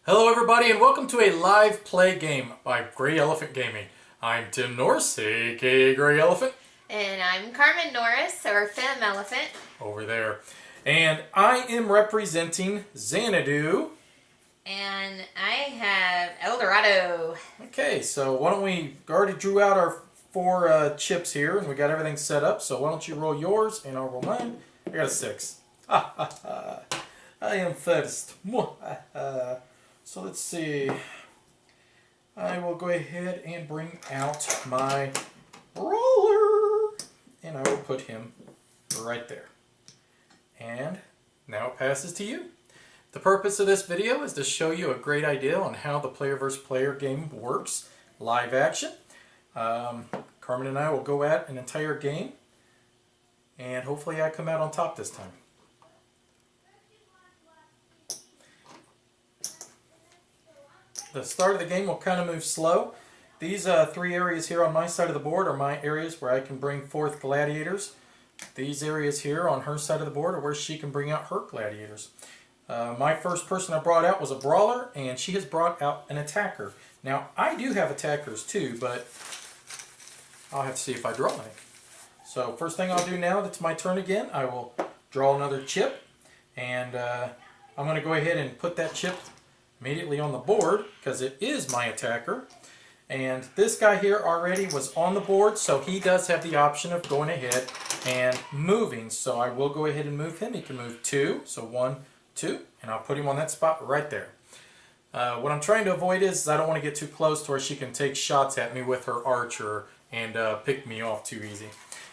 Hello everybody and welcome to a live play game by GreyElephant Gaming. I'm Tim Norris, aka GreyElephant. And I'm Carmen Norris, or Femme Elephant. Over there. And I am representing Xanadu. And I have Eldorado. Okay, so why don't we already drew out our four chips here and we got everything set up. So why don't you roll yours and I'll roll mine. I got a 6. I am first. So let's see. I will go ahead and bring out my roller. And I will put him right there. And now it passes to you. The purpose of this video is to show you a great idea on how the player versus player game works. Live action. Carmen and I will go at an entire game. And hopefully I come out on top this time. The start of the game will kind of move slow. These 3 areas here on my side of the board are my areas where I can bring forth gladiators. These areas here on her side of the board are where she can bring out her gladiators. My first person I brought out was a brawler, and she has brought out an attacker. Now, I do have attackers too, but I'll have to see if I draw any. So first thing I'll do now that it's my turn again, I will draw another chip, and I'm going to go ahead and put that chip immediately on the board because it is my attacker. And this guy here already was on the board, so he does have the option of going ahead and moving. So I will go ahead and move him. He can move 2, so 1, 2, and I'll put him on that spot right there. What I'm trying to avoid is I don't want to get too close to where she can take shots at me with her archer and pick me off too easy.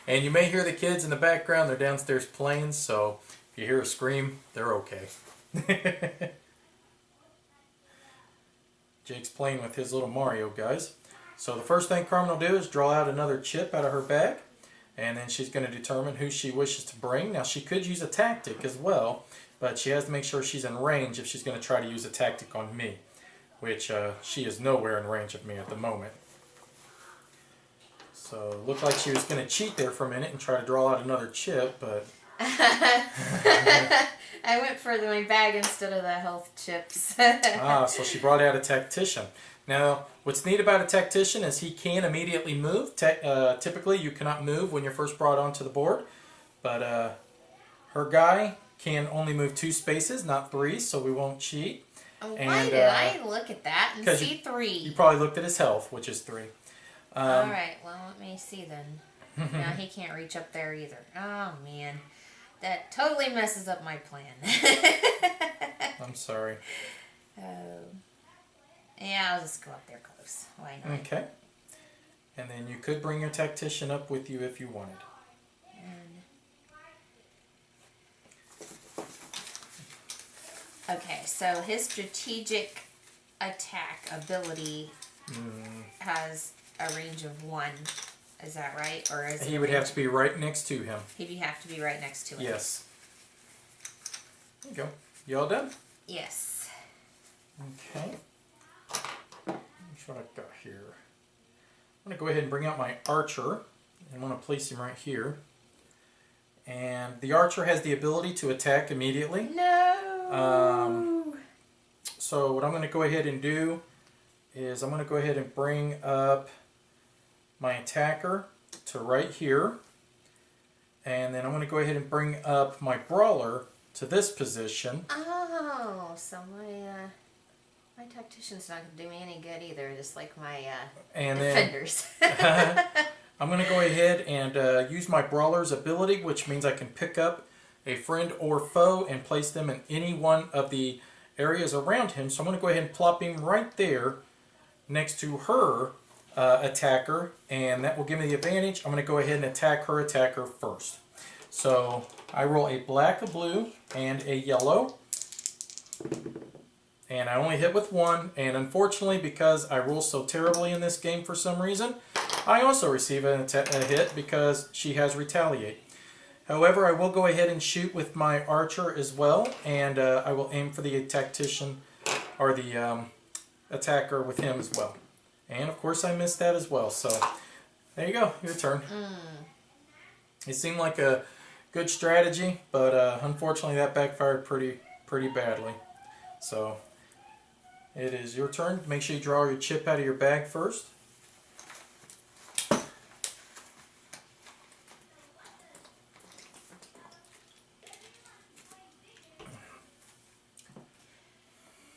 And you may hear the kids in the background. They're downstairs playing, so if you hear a scream, they're okay. Jake's playing with his little Mario guys. So the first thing Carmen will do is draw out another chip out of her bag, and then she's going to determine who she wishes to bring. Now she could use a tactic as well, but she has to make sure she's in range if she's going to try to use a tactic on me, which she is nowhere in range of me at the moment. So it looked like she was going to cheat there for a minute and try to draw out another chip, but I went for my bag instead of the health chips. so she brought out a tactician. Now, what's neat about a tactician is he can immediately move. Typically, you cannot move when you're first brought onto the board, but her guy can only move 2 spaces, not 3, so we won't cheat. Why did I look at that and see 3? You probably looked at his health, which is 3. Alright, well, let me see then. Now he can't reach up there either. Oh, man. That totally messes up my plan. I'm sorry. Yeah, I'll just go up there close. Why not? Okay. And then you could bring your tactician up with you if you wanted. Okay, so his strategic attack ability has a range of 1. Is that right? Or is he would have to be right next to him. He'd have to be right next to him. Yes. There you go. You all done? Yes. Okay. That's what I've got here. I'm going to go ahead and bring out my archer. I'm going to place him right here. And the archer has the ability to attack immediately. No! So what I'm going to go ahead and do is I'm going to go ahead and bring up my attacker to right here, and then I'm going to go ahead and bring up my brawler to this position. Oh, so my tactician's not going to do me any good either, just like my defenders. I'm going to go ahead and use my brawler's ability, which means I can pick up a friend or foe and place them in any one of the areas around him. So I'm going to go ahead and plop him right there next to her attacker, and that will give me the advantage. I'm going to go ahead and attack her attacker first. So I roll a black, a blue, and a yellow, and I only hit with 1, and unfortunately, because I roll so terribly in this game for some reason, I also receive a hit because she has retaliate. However, I will go ahead and shoot with my archer as well, and I will aim for the tactician or the attacker with him as well. And of course I missed that as well, so there you go, your turn. It seemed like a good strategy, but unfortunately that backfired pretty badly. So it is your turn. Make sure you draw your chip out of your bag first.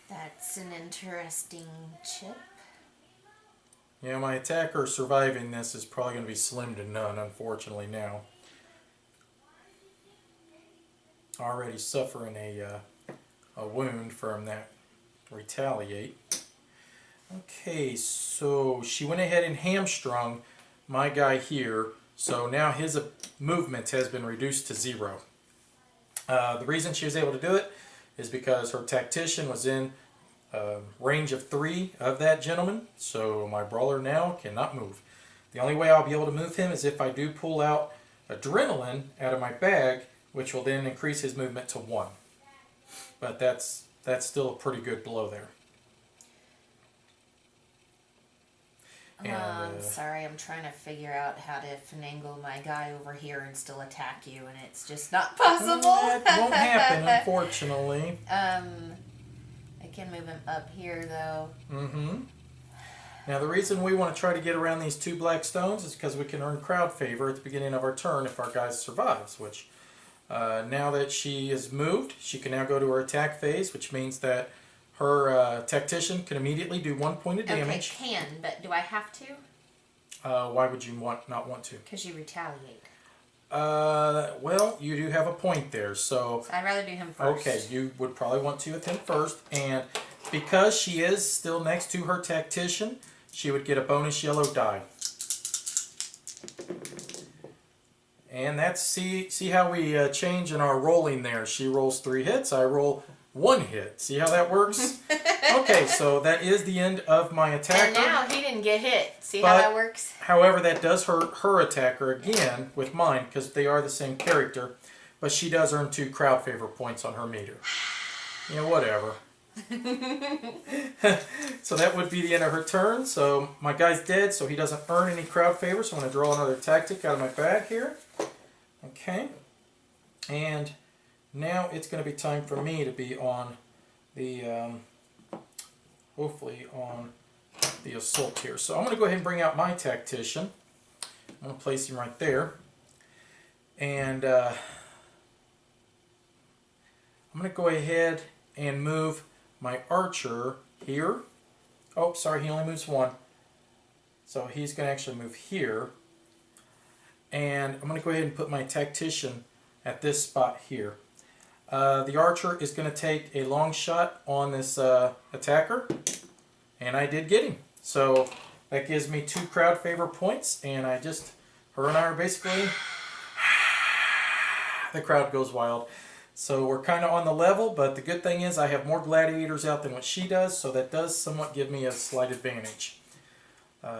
That's an interesting chip. Yeah, my attacker surviving this is probably going to be slim to none, unfortunately, now. Already suffering a wound from that retaliate. Okay, so she went ahead and hamstrung my guy here, so now his movement has been reduced to 0. The reason she was able to do it is because her tactician was in range of 3 of that gentleman, so my brawler now cannot move. The only way I'll be able to move him is if I do pull out adrenaline out of my bag, which will then increase his movement to 1. But that's still a pretty good blow there. And, sorry, I'm trying to figure out how to finagle my guy over here and still attack you, and it's just not possible. That won't happen, unfortunately. I can move him up here, though. Mm-hmm. Now, the reason we want to try to get around these 2 black stones is because we can earn crowd favor at the beginning of our turn if our guy survives, which now that she is moved, she can now go to her attack phase, which means that her tactician can immediately do 1 point of damage. Okay, can, but do I have to? Why would you not want to? Because you retaliate. Well, you do have a point there, so I'd rather do him first. okay, you would probably want to with him first, and because she is still next to her tactician, she would get a bonus yellow die. And that's, see how we change in our rolling there. She rolls 3 hits, I roll 1 hit. See how that works? Okay, so that is the end of my attacker. And now he didn't get hit. See how that works? However, that does hurt her attacker again with mine because they are the same character. But she does earn 2 crowd favor points on her meter. You know, whatever. So that would be the end of her turn. So my guy's dead, so he doesn't earn any crowd favor. So I'm going to draw another tactic out of my bag here. Okay. And now it's going to be time for me to be on the, hopefully on the assault here. So I'm going to go ahead and bring out my tactician. I'm going to place him right there. And I'm going to go ahead and move my archer here. Oh, sorry, he only moves 1. So he's going to actually move here. And I'm going to go ahead and put my tactician at this spot here. The archer is going to take a long shot on this attacker. And I did get him. So that gives me 2 crowd favor points. And her and I are basically, the crowd goes wild. So we're kind of on the level, but the good thing is I have more gladiators out than what she does, so that does somewhat give me a slight advantage.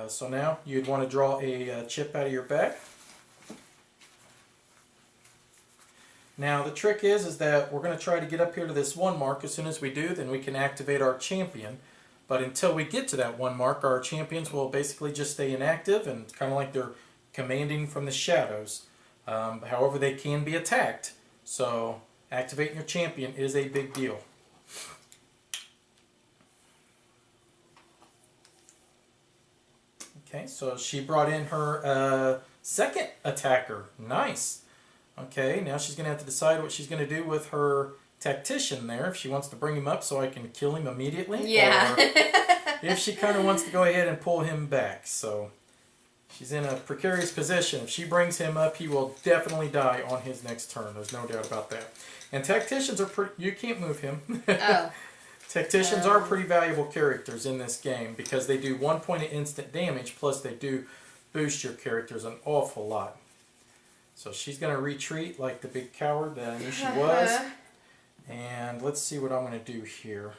So now you'd want to draw a chip out of your bag. Now the trick is that we're going to try to get up here to this 1 mark. As soon as we do, then we can activate our champion. But until we get to that 1 mark, our champions will basically just stay inactive and kind of like they're commanding from the shadows. However, they can be attacked. So activating your champion is a big deal. Okay, so she brought in her second attacker. Nice. Okay, now she's going to have to decide what she's going to do with her tactician there. If she wants to bring him up so I can kill him immediately. Yeah. Or if she kind of wants to go ahead and pull him back. So she's in a precarious position. If she brings him up, he will definitely die on his next turn. There's no doubt about that. And tacticians are pretty... You can't move him. Oh. Tacticians are pretty valuable characters in this game because they do 1 point of instant damage, plus they do boost your characters an awful lot. So she's going to retreat like the big coward that I knew she was. And let's see what I'm going to do here.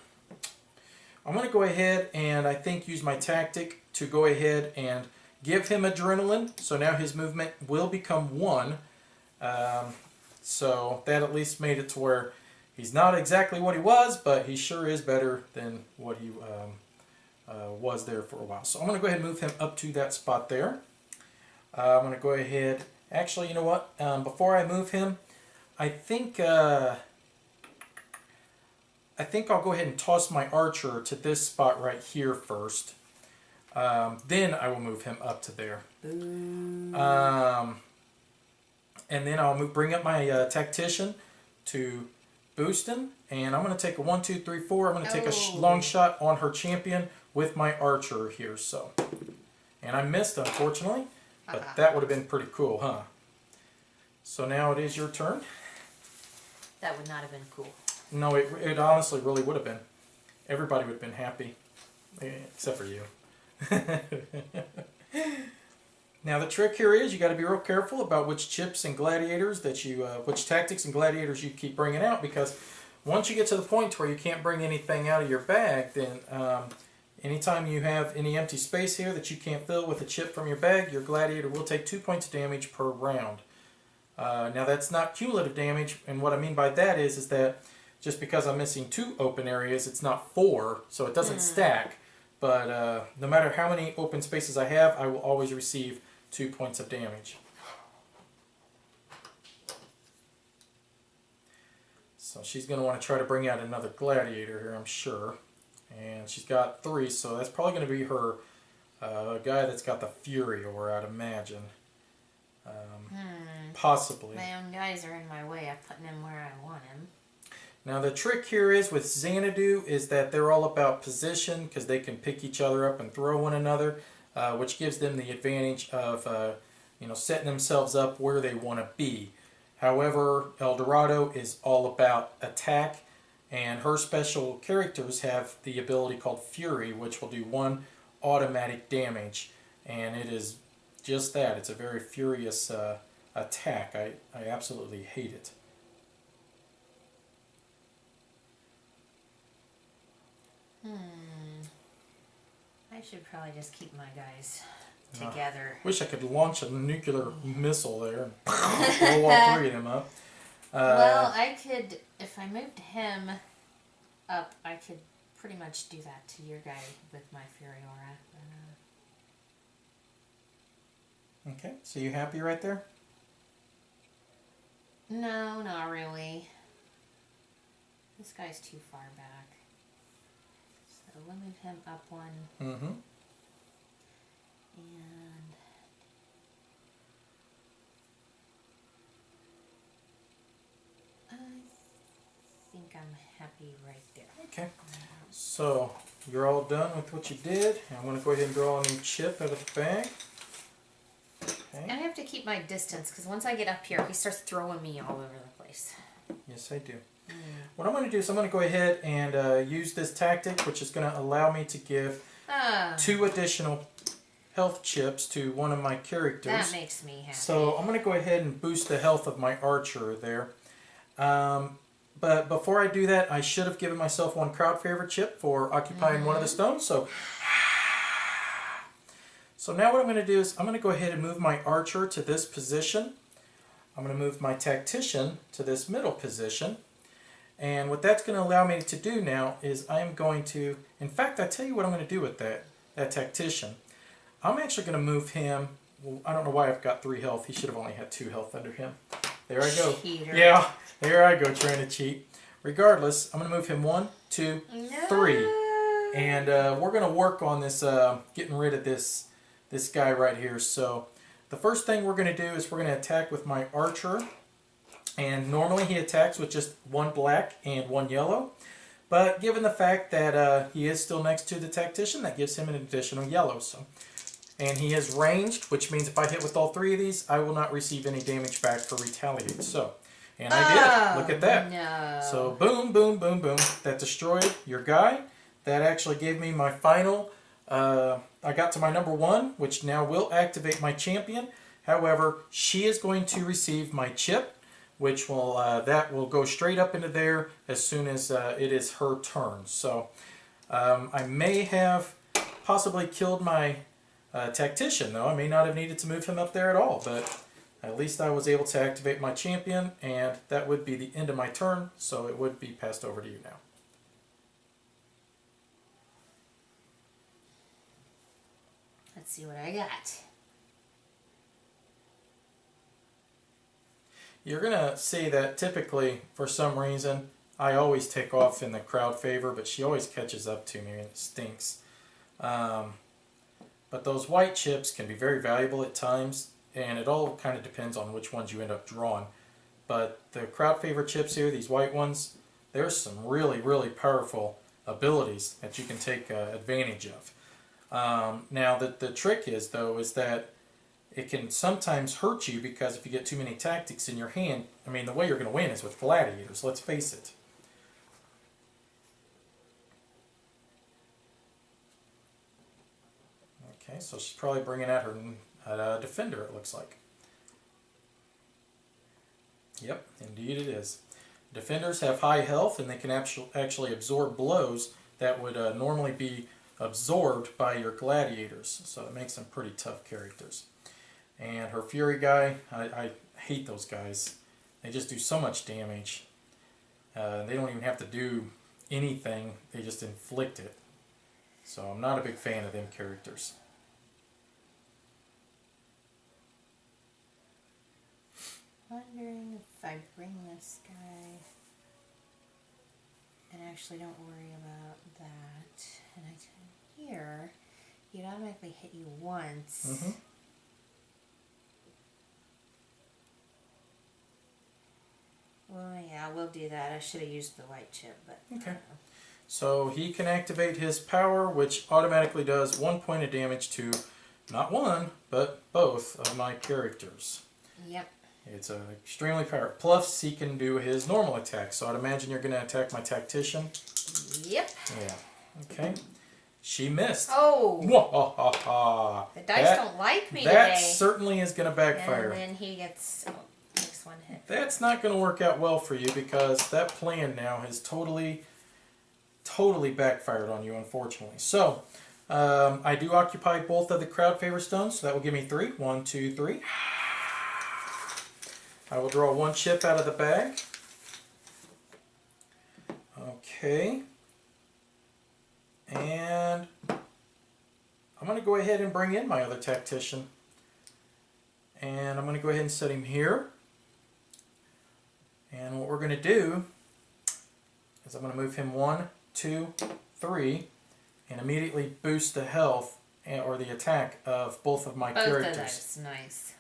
I'm going to go ahead and I think use my tactic to go ahead and give him adrenaline. So now his movement will become 1. So that at least made it to where he's not exactly what he was, but he sure is better than what he was there for a while. So I'm going to go ahead and move him up to that spot there. I'm going to go ahead... Actually, you know what? Before I move him, I think I think I'll go ahead and toss my archer to this spot right here first. Then I will move him up to there. And then I'll bring up my tactician to boost him. And I'm going to take a 1, 2, 3, 4. I'm going to take a long shot on her champion with my archer here. So, and I missed, unfortunately. But that would have been pretty cool, huh? So now it is your turn. That would not have been cool. No, it honestly really would have been. Everybody would have been happy. Except for you. Now the trick here is you got to be real careful about which chips and gladiators that you, which tactics and gladiators you keep bringing out, because once you get to the point where you can't bring anything out of your bag, then anytime you have any empty space here that you can't fill with a chip from your bag, your gladiator will take 2 points of damage per round. Now that's not cumulative damage, and what I mean by that is that just because I'm missing 2 open areas, it's not 4, so it doesn't stack. But no matter how many open spaces I have, I will always receive 2 points of damage. So she's going to want to try to bring out another gladiator here, I'm sure. And she's got 3, so that's probably going to be her guy that's got the Fury aura, I'd imagine. Possibly. My own guys are in my way. I'm putting him where I want him. Now the trick here is with Xanadu is that they're all about position, because they can pick each other up and throw one another, which gives them the advantage of setting themselves up where they want to be. However, Eldorado is all about attack, and her special characters have the ability called Fury, which will do 1 automatic damage, and it is just that. It's a very furious attack. I absolutely hate it. I should probably just keep my guys together. Wish I could launch a nuclear missile there and blow all 3 of them up. Well, I could, if I moved him up, I could pretty much do that to your guy with my Fury Aura. Okay, so you happy right there? No, not really. This guy's too far back. So we'll move him up 1. Mm-hmm. And I think I'm happy right there. Okay, so you're all done with what you did. I'm going to go ahead and draw a new chip out of the bag. Okay. And I have to keep my distance, because once I get up here, he starts throwing me all over the place. Yes, I do. What I'm going to do is I'm going to go ahead and use this tactic, which is going to allow me to give 2 additional health chips to one of my characters. That makes me happy. So I'm going to go ahead and boost the health of my archer there. But before I do that, I should have given myself 1 crowd favorite chip for occupying one of the stones. So now what I'm going to do is I'm going to go ahead and move my archer to this position. I'm going to move my tactician to this middle position. And what that's going to allow me to do now is I'm going to, in fact, I tell you what I'm going to do with that tactician. I'm actually going to move him. Well, I don't know why I've got 3 health. He should have only had 2 health under him. There I go. Cheater. Yeah, there I go trying to cheat. Regardless, I'm going to move him 1, 2, 3. And we're going to work on this, getting rid of this guy right here. So the first thing we're going to do is we're going to attack with my archer. And normally he attacks with just 1 black and 1 yellow. But given the fact that he is still next to the tactician, that gives him an additional yellow. And he is ranged, which means if I hit with all 3 of these, I will not receive any damage back for retaliate. So, and I did. Look at that. No. So boom, boom, boom, boom. That destroyed your guy. That actually gave me my final. I got to my number 1, which now will activate my champion. However, she is going to receive my chip, which will that will go straight up into there as soon as it is her turn. So I may have possibly killed my tactician, though. I may not have needed to move him up there at all, but at least I was able to activate my champion, and that would be the end of my turn, so it would be passed over to you now. Let's see what I got. You're going to see that typically, for some reason, I always take off in the crowd favor, but she always catches up to me and it stinks. But those white chips can be very valuable at times, and it all kind of depends on which ones you end up drawing. But the crowd favor chips here, these white ones, there's some really, really powerful abilities that you can take advantage of. Now, the trick is, though, is that it can sometimes hurt you because if you get too many tactics in your hand, I mean, the way you're going to win is with gladiators, let's face it. Okay, so she's probably bringing out her defender, it looks like. Yep, indeed it is. Defenders have high health and they can actually absorb blows that would normally be absorbed by your gladiators. So it makes them pretty tough characters. And her Fury guy, I hate those guys. They just do so much damage. They don't even have to do anything. They just inflict it. So I'm not a big fan of them characters. Wondering if I bring this guy and actually don't worry about that. And I tell here, he'd automatically hit you once. Mm-hmm. Well, yeah, we'll do that. I should have used the white chip, but okay. So he can activate his power, which automatically does 1 point of damage to not one, but both of my characters. Yep. It's extremely powerful. Plus, he can do his normal attack. So I'd imagine you're going to attack my tactician. Yep. Yeah. Okay. She missed. Oh. Wah-ha-ha-ha. The dice don't like me that today. certainly is going to backfire. And then he takes one hit. That's not going to work out well for you because that plan now has totally backfired on you, unfortunately. So, I do occupy both of the crowd favor stones, so that will give me 3. 1, 2, 3. I will draw 1 chip out of the bag. Okay. And I'm going to go ahead and bring in my other tactician. And I'm going to go ahead and set him here. And what we're going to do is I'm going to move him 1, 2, 3, and immediately boost the health or the attack of both of my characters. Both of those, nice.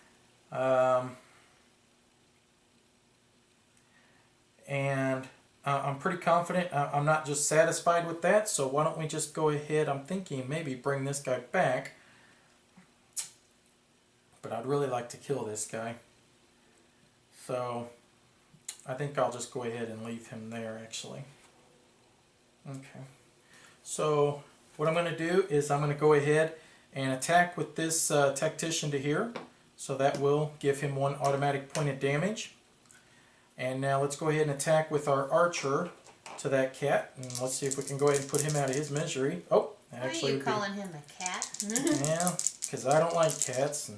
And I'm pretty confident. I'm not just satisfied with that, so why don't we just go ahead, I'm thinking maybe bring this guy back. But I'd really like to kill this guy. So I think I'll just go ahead and leave him there, actually. Okay. So what I'm going to do is I'm going to go ahead and attack with this tactician to here. So that will give him 1 automatic point of damage. And now let's go ahead and attack with our archer to that cat. And let's see if we can go ahead and put him out of his misery. Oh, actually, why are you calling him a cat? Yeah, because I don't like cats.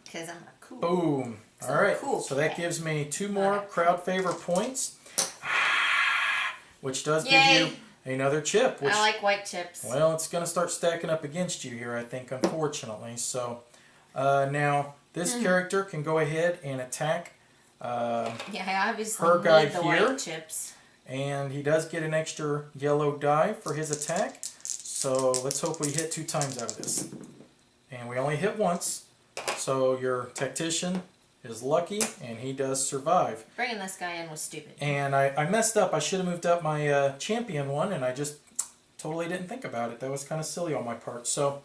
Because I'm a cool. Boom. All right. Cool so cat. that gives me 2 more crowd favor points, which does Yay. give you another chip. Which, I like white chips. well, it's going to start stacking up against you here, I think, unfortunately. So now this character can go ahead and attack. Yeah, I obviously her guy need the here. white chips. And he does get an extra yellow die for his attack. So let's hope we hit 2 times out of this. And we only hit once. So your tactician is lucky and he does survive. Bringing this guy in was stupid. And I messed up. I should have moved up my champion one and I just totally didn't think about it. That was kind of silly on my part. So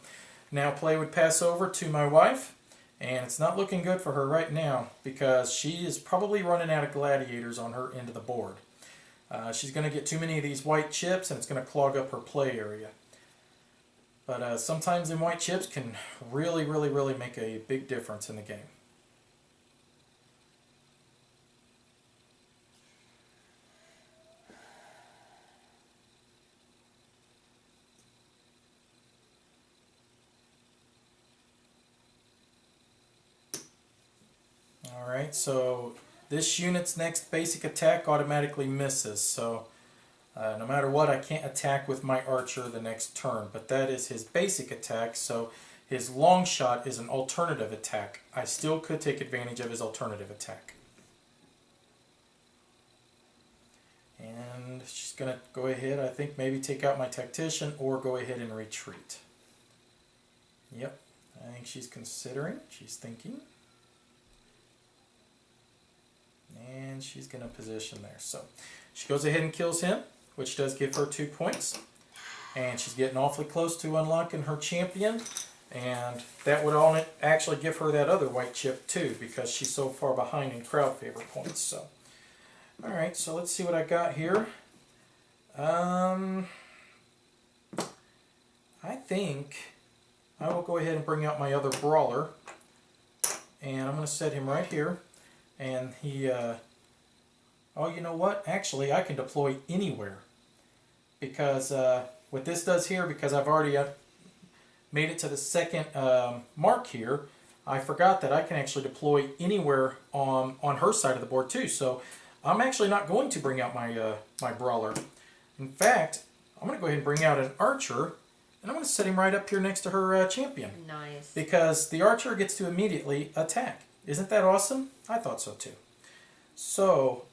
now play would pass over to my wife. And it's not looking good for her right now because she is probably running out of gladiators on her end of the board. She's going to get too many of these white chips and it's going to clog up her play area. But sometimes them white chips can really, really, really make a big difference in the game. Alright, so this unit's next basic attack automatically misses, so no matter what I can't attack with my archer the next turn, but that is his basic attack, so his long shot is an alternative attack. I still could take advantage of his alternative attack. And she's going to go ahead, I think, maybe take out my tactician or go ahead and retreat. Yep, I think she's considering, she's thinking. And she's going to position there. So she goes ahead and kills him, which does give her 2 points. And she's getting awfully close to unlocking her champion. And that would actually give her that other white chip too, because she's so far behind in crowd favor points. So, all right, so let's see what I got here. I think I will go ahead and bring out my other brawler. And I'm going to set him right here. And he, oh, you know what? Actually, I can deploy anywhere. Because what this does here, because I've already made it to the second mark here, I forgot that I can actually deploy anywhere on her side of the board too. So I'm actually not going to bring out my my brawler. In fact, I'm going to go ahead and bring out an archer, and I'm going to set him right up here next to her champion. Nice. Because the archer gets to immediately attack. Isn't that awesome? I thought so too. So,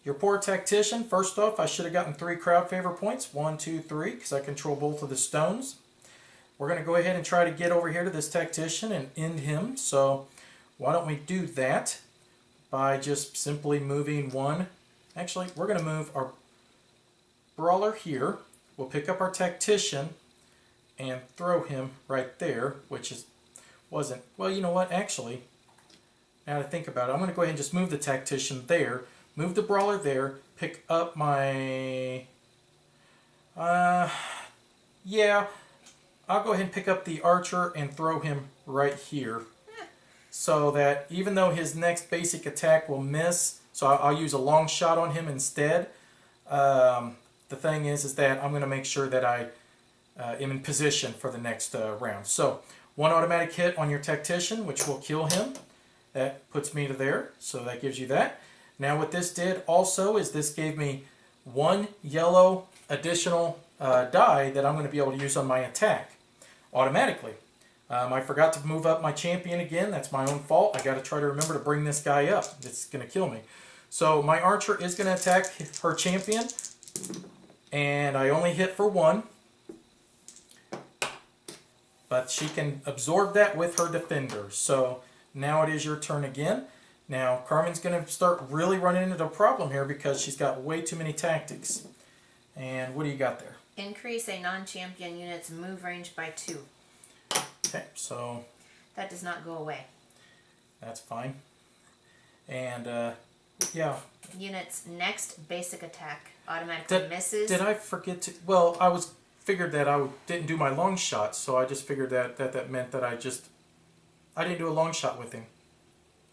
your poor tactician, first off, I should have gotten 3 crowd favor points. 1, 2, 3, because I control both of the stones. We're going to go ahead and try to get over here to this tactician and end him. So, why don't we do that by just simply moving one. Actually, we're going to move our brawler here. We'll pick up our tactician and throw him right there, which wasn't, well, you know what, actually, now to think about it, I'm going to go ahead and just move the tactician there, move the brawler there, pick up my, yeah, I'll go ahead and pick up the archer and throw him right here. So that even though his next basic attack will miss, so I'll use a long shot on him instead. The thing is that I'm going to make sure that I am in position for the next round. So 1 automatic hit on your tactician, which will kill him. That puts me to there, so that gives you that. Now what this did also is this gave me 1 yellow additional die that I'm going to be able to use on my attack automatically. I forgot to move up my champion again. That's my own fault. I got to try to remember to bring this guy up. It's going to kill me. So my archer is going to attack her champion, and I only hit for 1. But she can absorb that with her defender. So now it is your turn again. Now Carmen's going to start really running into a problem here because she's got way too many tactics. And what do you got there? Increase a non-champion unit's move range by 2. Okay, so that does not go away. That's fine. And yeah. Unit's next basic attack automatically misses. Did I forget to? Well, figured that I didn't do my long shot, so I just figured that meant that I didn't do a long shot with him.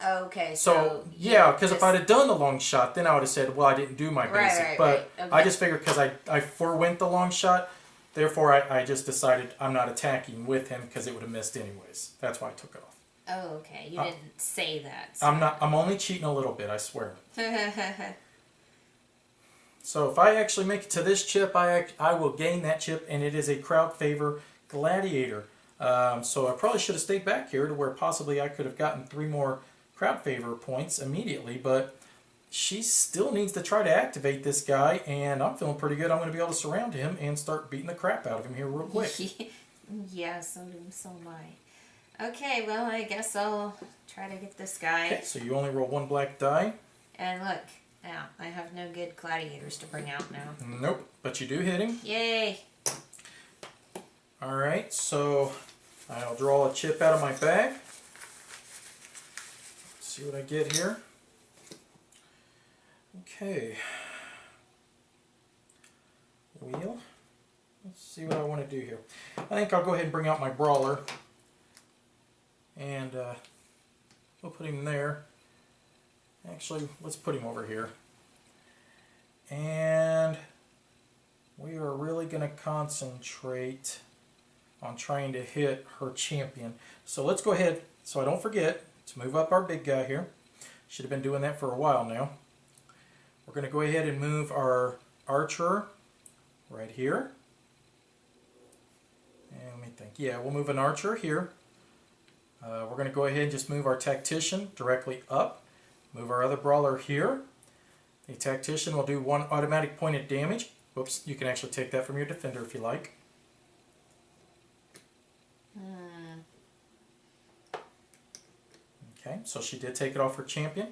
Okay, so yeah, because if I'd have done the long shot, then I would have said, well, I didn't do my basic. Right, but okay. I just figured because I forewent the long shot, therefore I just decided I'm not attacking with him because it would have missed anyways. That's why I took it off. Oh, okay. You didn't say that. So. I'm only cheating a little bit, I swear. So if I actually make it to this chip, I will gain that chip, and it is a crowd favor gladiator. So I probably should have stayed back here to where possibly I could have gotten 3 more crowd favor points immediately, but she still needs to try to activate this guy, and I'm feeling pretty good. I'm going to be able to surround him and start beating the crap out of him here real quick. Yeah, so am I. Okay, well, I guess I'll try to get this guy. Okay, so you only roll 1 black die. And look, now, I have no good gladiators to bring out now. Nope, but you do hit him. Yay! Alright, so I'll draw a chip out of my bag. Let's see what I get here. Okay. Wheel. Let's see what I want to do here. I think I'll go ahead and bring out my brawler. And we'll put him there. Actually, let's put him over here. And we are really going to concentrate on trying to hit her champion. So let's go ahead, so I don't forget, to move up our big guy here. Should have been doing that for a while now. We're going to go ahead and move our archer right here. And let me think. Yeah, we'll move an archer here. We're going to go ahead and just move our tactician directly up. Move our other brawler here. The tactician will do 1 automatic point of damage. Whoops, you can actually take that from your defender if you like. Okay, so she did take it off her champion.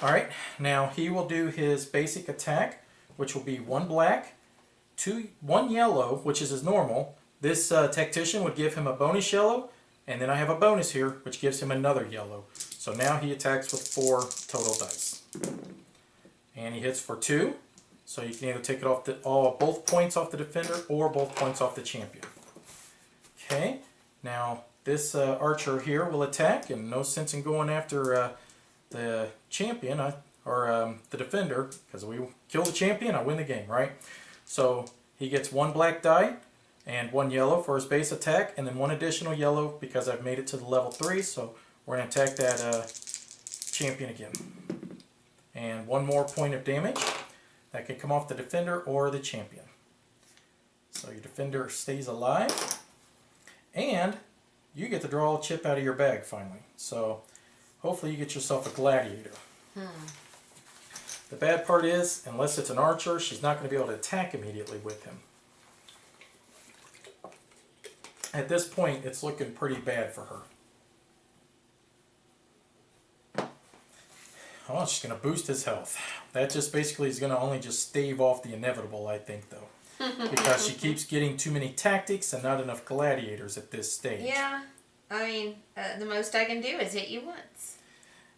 Alright, now he will do his basic attack, which will be 1 black, 1 yellow, which is his normal. This tactician would give him a bonus yellow, and then I have a bonus here, which gives him another yellow. So now he attacks with 4 total dice. And he hits for 2, so you can either take it off both points off the defender or both points off the champion. Okay, now this archer here will attack, and no sense in going after the champion or the defender, because we kill the champion, I win the game, right? So he gets 1 black die and 1 yellow for his base attack, and then 1 additional yellow because I've made it to the level 3, so we're going to attack that champion again. And 1 more point of damage. That can come off the defender or the champion. So your defender stays alive, and you get to draw a chip out of your bag finally. So hopefully you get yourself a gladiator. The bad part is, unless it's an archer, she's not going to be able to attack immediately with him. At this point, it's looking pretty bad for her. Oh, it's just going to boost his health. That just basically is going to only just stave off the inevitable, I think, though. Because she keeps getting too many tactics and not enough gladiators at this stage. Yeah, I mean, the most I can do is hit you once.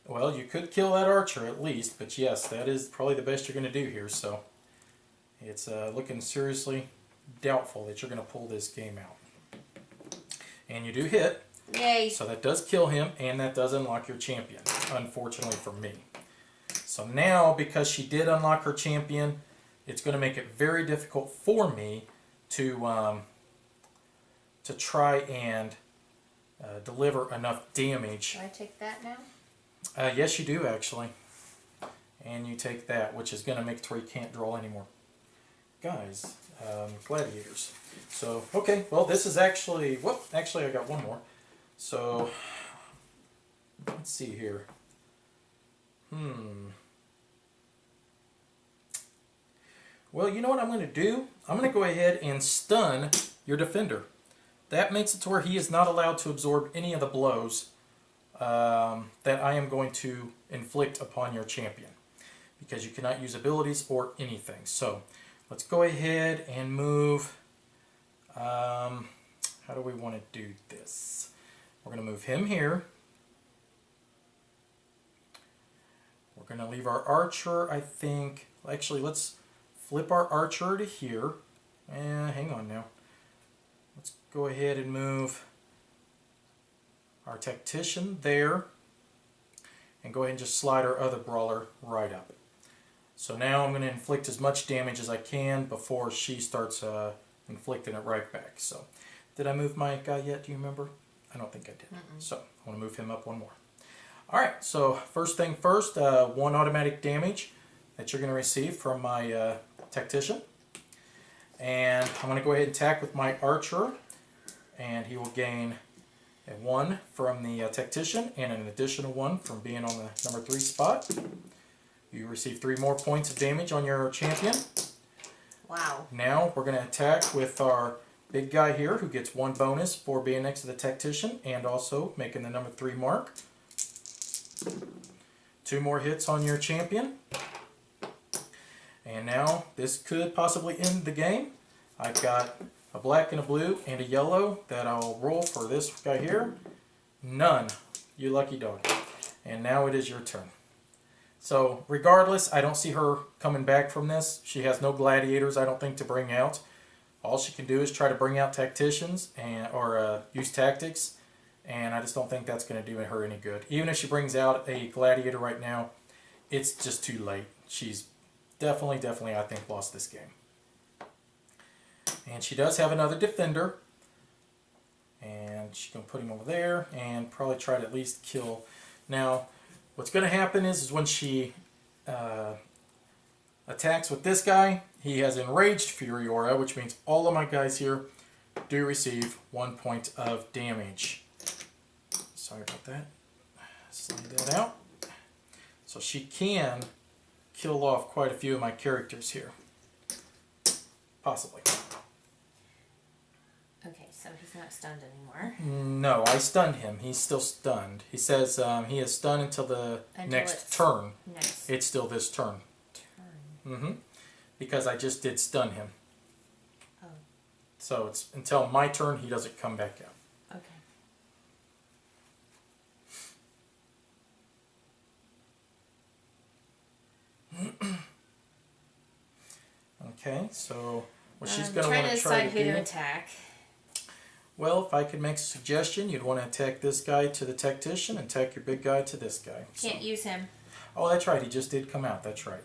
Well, you could kill that archer at least, but yes, that is probably the best you're going to do here, so it's looking seriously doubtful that you're going to pull this game out. And you do hit. Yay. So that does kill him, and that does unlock your champion, unfortunately for me. So now, because she did unlock her champion, it's going to make it very difficult for me to try and deliver enough damage. Should I take that now? Yes, you do, actually. And you take that, which is going to make it to where you can't draw anymore. Guys, gladiators. So, okay, well, this is actually... Well, actually, I got 1 more. So, let's see here. Well, you know what I'm going to do? I'm going to go ahead and stun your defender. That makes it to where he is not allowed to absorb any of the blows that I am going to inflict upon your champion, because you cannot use abilities or anything. So, let's go ahead and move... how do we want to do this? We're going to move him here. We're going to leave our archer, I think. Actually, let's flip our archer to here. Hang on now. Let's go ahead and move our tactician there. And go ahead and just slide our other brawler right up. So now I'm going to inflict as much damage as I can before she starts inflicting it right back. So, did I move my guy yet? Do you remember? I don't think I did. So, I want to move him up 1 more. Alright, so first thing first, 1 automatic damage that you're going to receive from my tactician. And I'm going to go ahead and attack with my archer. And he will gain a 1 from the tactician and an additional 1 from being on the number 3 spot. You receive 3 more points of damage on your champion. Wow. Now we're going to attack with our big guy here, who gets 1 bonus for being next to the tactician and also making the number 3 mark. 2 more hits on your champion. And now this could possibly end the game. I've got a black and a blue and a yellow that I'll roll for this guy here. None. You lucky dog. And now it is your turn. So regardless, I don't see her coming back from this. She has no gladiators, I don't think, to bring out. All she can do is try to bring out tacticians or use tactics. And I just don't think that's going to do her any good. Even if she brings out a gladiator right now, it's just too late. She's definitely, I think, lost this game. And she does have another defender. And she's going to put him over there and probably try to at least kill. Now, what's going to happen is when she attacks with this guy, he has Enraged Fury Aura, which means all of my guys here do receive 1 point of damage. Sorry about that. Slide that out. So she can kill off quite a few of my characters here. Possibly. Okay, so he's not stunned anymore. No, I stunned him. He's still stunned. He says he is stunned until the next turn. Next It's still this turn. turn. Because I just did stun him. Oh. So it's until my turn, he doesn't come back out. Okay. Okay, so what she's I'm going to trying want to to try decide to who do. to attack. Well, if I could make a suggestion, you'd want to attack this guy to the tactician and attack your big guy to this guy. Can't use him. Oh, that's right. He just did come out. That's right.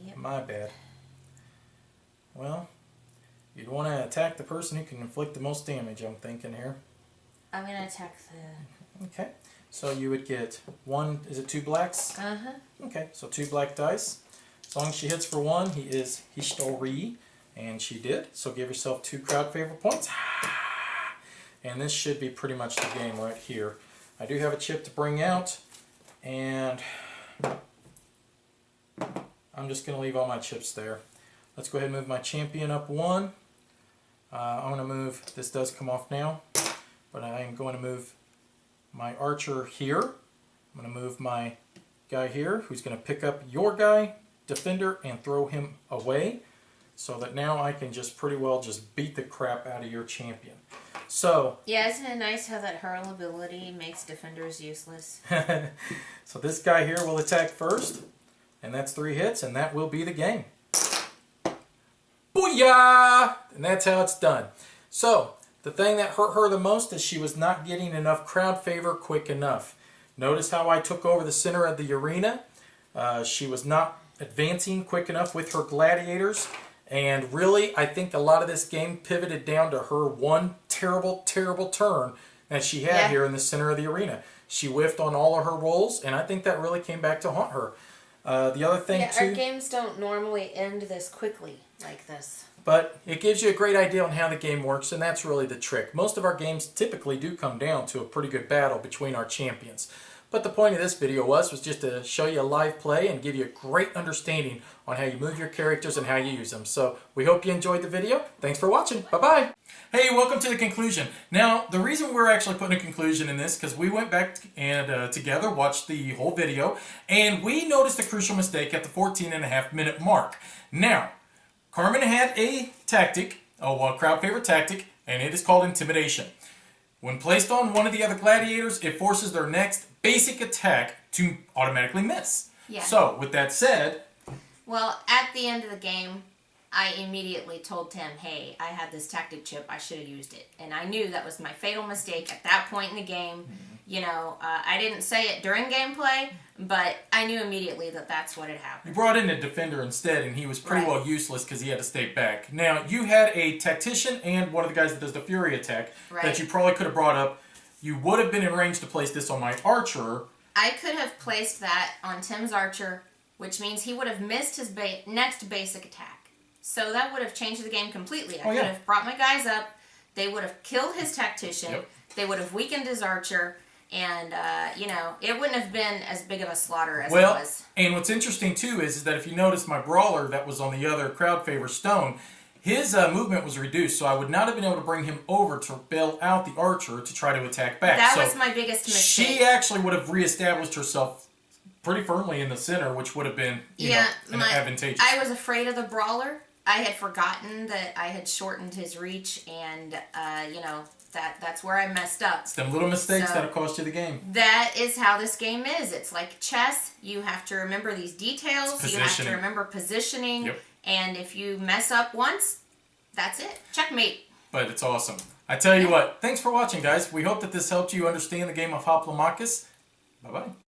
Yep. My bad. Well, you'd want to attack the person who can inflict the most damage, I'm thinking here. I'm going to attack the... Okay. So you would get one, is it 2 blacks? Uh-huh. Okay, so 2 black dice. As long as she hits for 1, he is History. And she did. So give yourself 2 crowd favor points. And this should be pretty much the game right here. I do have a chip to bring out. And I'm just going to leave all my chips there. Let's go ahead and move my champion up 1. I'm going to move, this does come off now. But I am going to move my archer here. I'm going to move my guy here, who's going to pick up your guy, defender, and throw him away. So that now I can just pretty well just beat the crap out of your champion. So yeah, isn't it nice how that hurl ability makes defenders useless? so this guy here will attack first, and that's 3 hits, and that will be the game. Booyah! And that's how it's done. So the thing that hurt her the most is she was not getting enough crowd favor quick enough. Notice how I took over the center of the arena. She was not advancing quick enough with her gladiators. And really, I think a lot of this game pivoted down to her one terrible, terrible turn that she had here in the center of the arena. She whiffed on all of her rolls, and I think that really came back to haunt her. The other thing, too... our games don't normally end this quickly like this. But it gives you a great idea on how the game works, and that's really the trick. Most of our games typically do come down to a pretty good battle between our champions. But the point of this video was just to show you a live play and give you a great understanding on how you move your characters and how you use them. So we hope you enjoyed the video. Thanks for watching. Bye-bye. Hey, welcome to the conclusion. Now, the reason we're actually putting a conclusion in this because we went back and together watched the whole video, and we noticed a crucial mistake at the 14.5-minute mark. Now, Carmen had a tactic, a crowd favorite tactic, and it is called Intimidation. When placed on one of the other gladiators, it forces their next basic attack to automatically miss. Yeah. So, with that said... Well, at the end of the game, I immediately told Tim, hey, I had this tactic chip, I should have used it. And I knew that was my fatal mistake at that point in the game. You know, I didn't say it during gameplay, but I knew immediately that that's what had happened. You brought in a defender instead, and he was pretty well useless because he had to stay back. Now, you had a tactician and one of the guys that does the fury attack that you probably could have brought up. You would have been in range to place this on my archer. I could have placed that on Tim's archer, which means he would have missed his next basic attack. So that would have changed the game completely. I could have brought my guys up, they would have killed his tactician, they would have weakened his archer, and, you know, it wouldn't have been as big of a slaughter as it was. And what's interesting, too, is that if you notice my brawler that was on the other crowd favor stone, his movement was reduced, so I would not have been able to bring him over to bail out the archer to try to attack back. That was my biggest mistake. She actually would have reestablished herself pretty firmly in the center, which would have been, you know, advantageous. I was afraid of the brawler. I had forgotten that I had shortened his reach, and, you know, that's where I messed up. It's them little mistakes that'll cost you the game. That is how this game is. It's like chess. You have to remember these details. You have to remember positioning. And if you mess up once, that's it. Checkmate. But it's awesome. I tell you what, thanks for watching, guys. We hope that this helped you understand the game of Hoplomachus. Bye-bye.